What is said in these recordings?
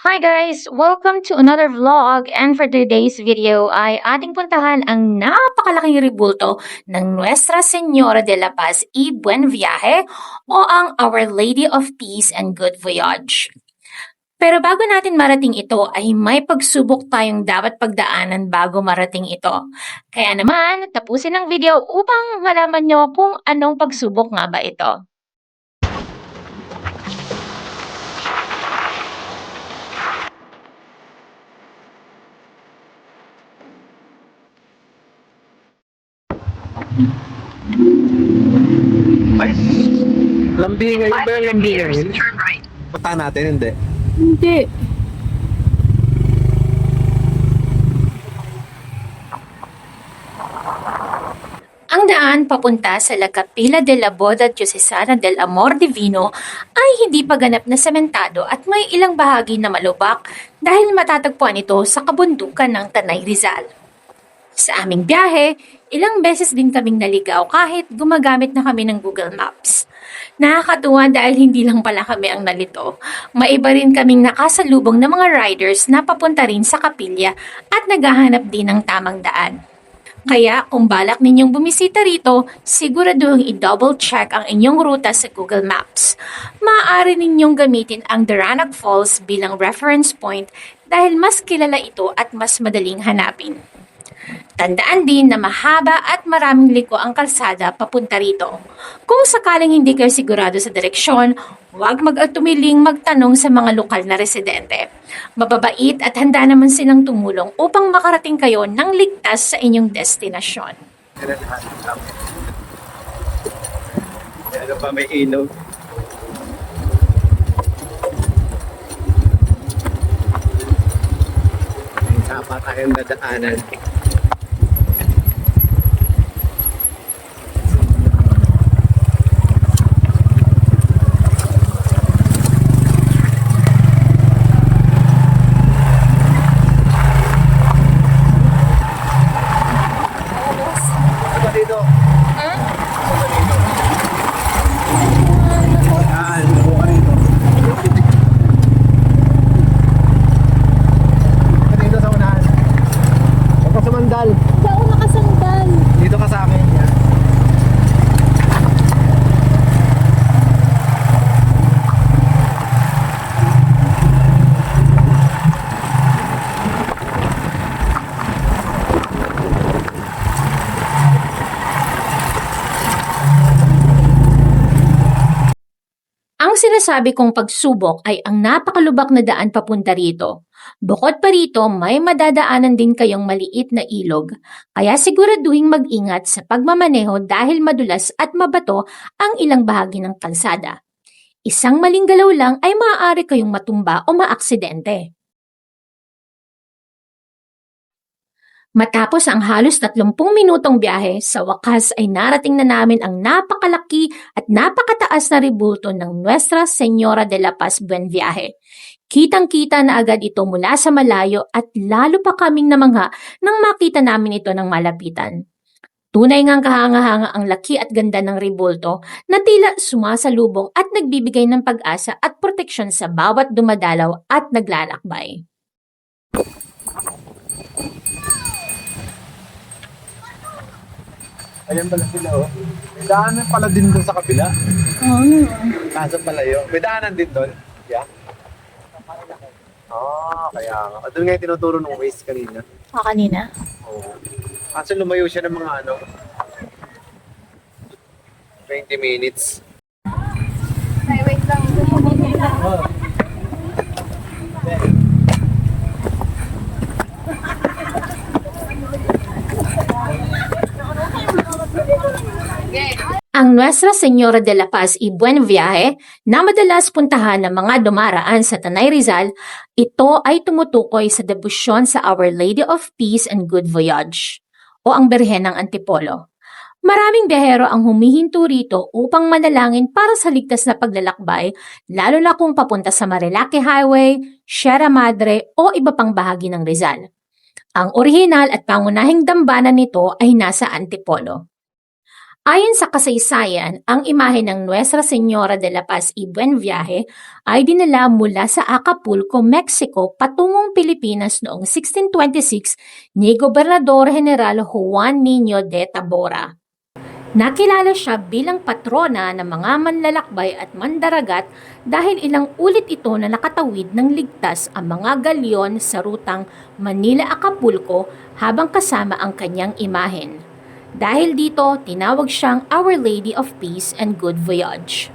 Hi guys! Welcome to another vlog and for today's video ay ating puntahan ang napakalaking rebulto ng Nuestra Señora de la Paz y Buen Viaje o ang Our Lady of Peace and Good Voyage. Pero bago natin marating ito ay may pagsubok tayong dapat pagdaanan bago marating ito. Kaya naman, tapusin ang video upang malaman nyo kung anong pagsubok nga ba ito. Ay, lambingay ba yung lambingay? Punta natin, hindi. Hindi. Ang daan papunta sa La Capilla de la Boda Diocesana del Amor Divino ay hindi pa ganap na sementado at may ilang bahagi na malubak dahil matatagpuan ito sa kabundukan ng Tanay Rizal. Sa aming biyahe, ilang beses din kaming naligaw kahit gumagamit na kami ng Google Maps. Nakakatuwa dahil hindi lang pala kami ang nalito. Maiba rin kaming nakasalubong ng mga riders na papunta rin sa kapilya at naghahanap din ng tamang daan. Kaya kung balak ninyong bumisita rito, siguraduhing i-double check ang inyong ruta sa Google Maps. Maaari ninyong gamitin ang Daranac Falls bilang reference point dahil mas kilala ito at mas madaling hanapin. Tandaan din na mahaba at maraming liko ang kalsada papunta rito. Kung sakaling hindi kayo sigurado sa direksyon, huwag mag-atumiling magtanong sa mga lokal na residente. Mababait at handa naman silang tumulong upang makarating kayo ng ligtas sa inyong destinasyon. Ano pa, may ilaw. May sapa tayong dadaanan. Ano dito? Ano dito? Yan, buka rito. Ano dito sa unahan? Huwag ka sumandal. Sa una ka sandal. Dito ka sa akin. Yan. Ang sinasabi kong pagsubok ay ang napakalubak na daan papunta rito. Bukod pa rito, may madadaanan din kayong maliit na ilog, kaya siguraduhing mag-ingat sa pagmamaneho dahil madulas at mabato ang ilang bahagi ng kalsada. Isang maling galaw lang ay maaari kayong matumba o maaksidente. Matapos ang halos 30 minutong biyahe, sa wakas ay narating na namin ang napakalaki at napakataas na rebulto ng Nuestra Señora de la Paz Buen Viaje. Kitang-kita na agad ito mula sa malayo at lalo pa kaming namangha nang makita namin ito ng malapitan. Tunay ngang kahanga-hanga ang laki at ganda ng rebulto na tila sumasalubong at nagbibigay ng pag-asa at proteksyon sa bawat dumadalaw at naglalakbay. Ayan pala sila, oh. May daanan pala din doon sa kabila. Kaso palayo. May daanan din doon. Yeah. Kaya nga. Doon nga yung tinuturo ng Waze kanina. Kanina. Oo. Kaso lumayo siya ng mga 20 minutes. Ay, wait lang. Ang Nuestra Señora de la Paz y Buen Viaje na madalas puntahan ng mga dumaraan sa Tanay Rizal, ito ay tumutukoy sa debosyon sa Our Lady of Peace and Good Voyage o ang Birhen ng Antipolo. Maraming biyahero ang humihinto rito upang manalangin para sa ligtas na paglalakbay, lalo na kung papunta sa Marilake Highway, Sierra Madre o iba pang bahagi ng Rizal. Ang orihinal at pangunahing dambana nito ay nasa Antipolo. Ayon sa kasaysayan, ang imahe ng Nuestra Señora de la Paz y Buen Viaje ay dinala mula sa Acapulco, Mexico patungong Pilipinas noong 1626 ni Gobernador General Juan Niño de Tabora. Nakilala siya bilang patrona ng mga manlalakbay at mandaragat dahil ilang ulit ito na nakatawid ng ligtas ang mga galyon sa rutang Manila-Acapulco habang kasama ang kanyang imahen. Dahil dito, tinawag siyang Our Lady of Peace and Good Voyage.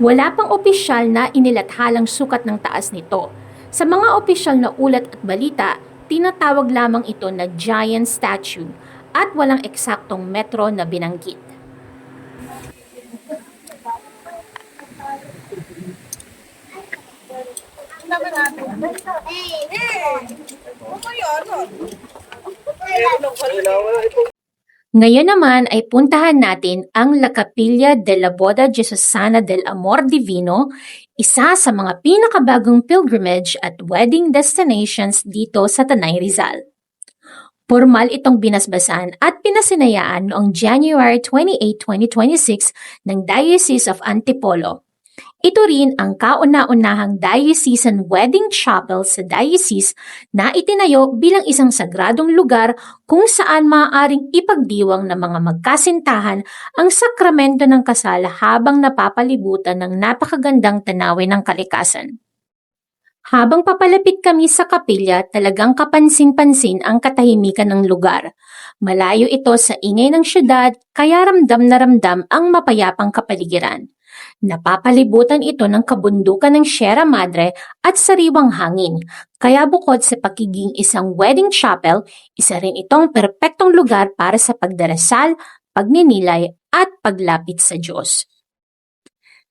Wala pang opisyal na inilathalang sukat ng taas nito. Sa mga opisyal na ulat at balita, tinatawag lamang ito na giant statue at walang eksaktong metro na binanggit. Ngayon naman ay puntahan natin ang La Capilla de la Boda Jesusana del Amor Divino, isa sa mga pinakabagong pilgrimage at wedding destinations dito sa Tanay Rizal. Formal itong binasbasan at pinasinayaan noong January 28, 2026 ng Diocese of Antipolo. Ito rin ang kauna-unahang diocesan wedding chapel sa diocese na itinayo bilang isang sagradong lugar kung saan maaaring ipagdiwang ng mga magkasintahan ang sakramento ng kasal habang napapalibutan ng napakagandang tanawin ng kalikasan. Habang papalapit kami sa kapilya, talagang kapansin-pansin ang katahimikan ng lugar. Malayo ito sa ingay ng syudad, kaya ramdam na ramdam ang mapayapang kapaligiran. Napapalibutan ito ng kabundukan ng Sierra Madre at sariwang hangin, kaya bukod sa pagiging isang wedding chapel, isa rin itong perpektong lugar para sa pagdarasal, pagninilay at paglapit sa Diyos.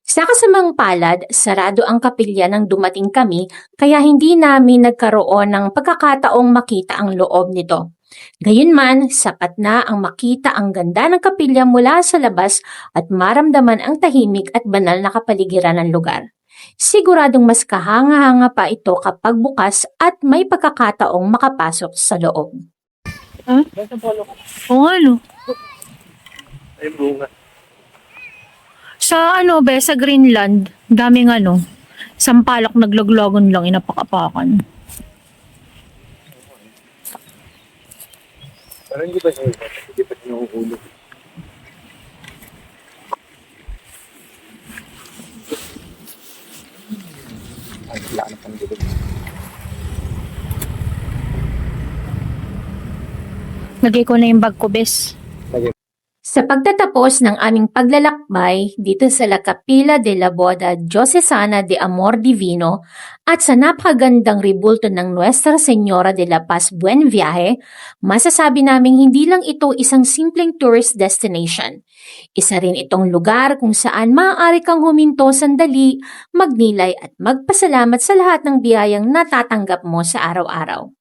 Sa kasamang palad, sarado ang kapilya nang dumating kami kaya hindi namin nagkaroon ng pagkakataong makita ang loob nito. Gayunman, sapat na ang makita ang ganda ng kapilya mula sa labas at maramdaman ang tahimik at banal na kapaligiran ng lugar. Siguradong mas kahanga-hanga pa ito kapag bukas at may pagkakataong makapasok sa loob. Oo nga, no? Ay, bunga. Sa sa Greenland, daming sampalok naglaglagon lang, inapakapakan. Pero hindi pa siya, hindi pa siya nakukulog. Ay, wala ka na pang gulog. Lagay ko na yung bag ko, bes. Sa pagtatapos ng aming paglalakbay dito sa La Capilla de la Boda Diocesana de Amor Divino at sa napakagandang ribulto ng Nuestra Señora de la Paz Buen Viaje, masasabi naming hindi lang ito isang simpleng tourist destination. Isa rin itong lugar kung saan maaari kang huminto sandali, magnilay at magpasalamat sa lahat ng biyayang natatanggap mo sa araw-araw.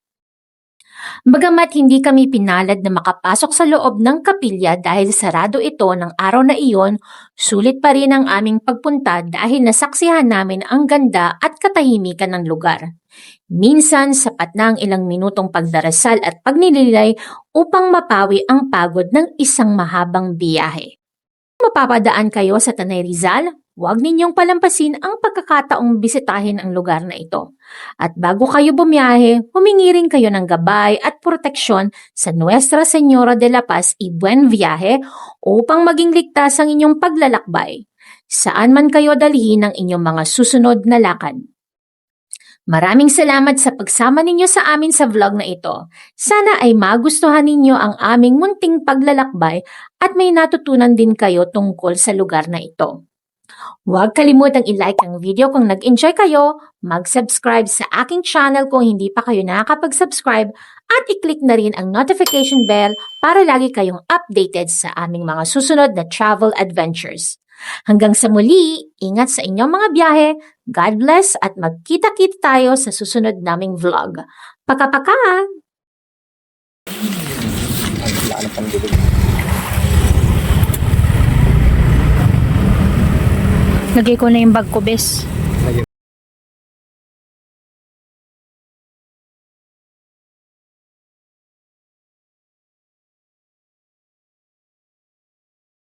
Bagamat hindi kami pinalad na makapasok sa loob ng kapilya dahil sarado ito ng araw na iyon, sulit pa rin ang aming pagpunta dahil nasaksihan namin ang ganda at katahimikan ng lugar. Minsan, sapat na ang ilang minutong pagdarasal at pagnililay upang mapawi ang pagod ng isang mahabang biyahe. Kung mapapadaan kayo sa Tanay Rizal, huwag ninyong palampasin ang pagkakataong bisitahin ang lugar na ito. At bago kayo bumiyahe, humingi rin kayo ng gabay at proteksyon sa Nuestra Señora de la Paz y Buen Viaje upang maging ligtas ang inyong paglalakbay. Saan man kayo dalhin ang inyong mga susunod na lakad. Maraming salamat sa pagsama ninyo sa amin sa vlog na ito. Sana ay magustuhan ninyo ang aming munting paglalakbay at may natutunan din kayo tungkol sa lugar na ito. Huwag kalimutang i-like ang video kung nag-enjoy kayo, mag-subscribe sa aking channel kung hindi pa kayo nakakapag-subscribe at i-click na rin ang notification bell para lagi kayong updated sa aming mga susunod na travel adventures. Hanggang sa muli, ingat sa inyong mga biyahe, God bless at magkita-kita tayo sa susunod naming vlog. Paka-paka! Ay, wala ka na pang gulog. Lagay ko na yung bag ko, bes.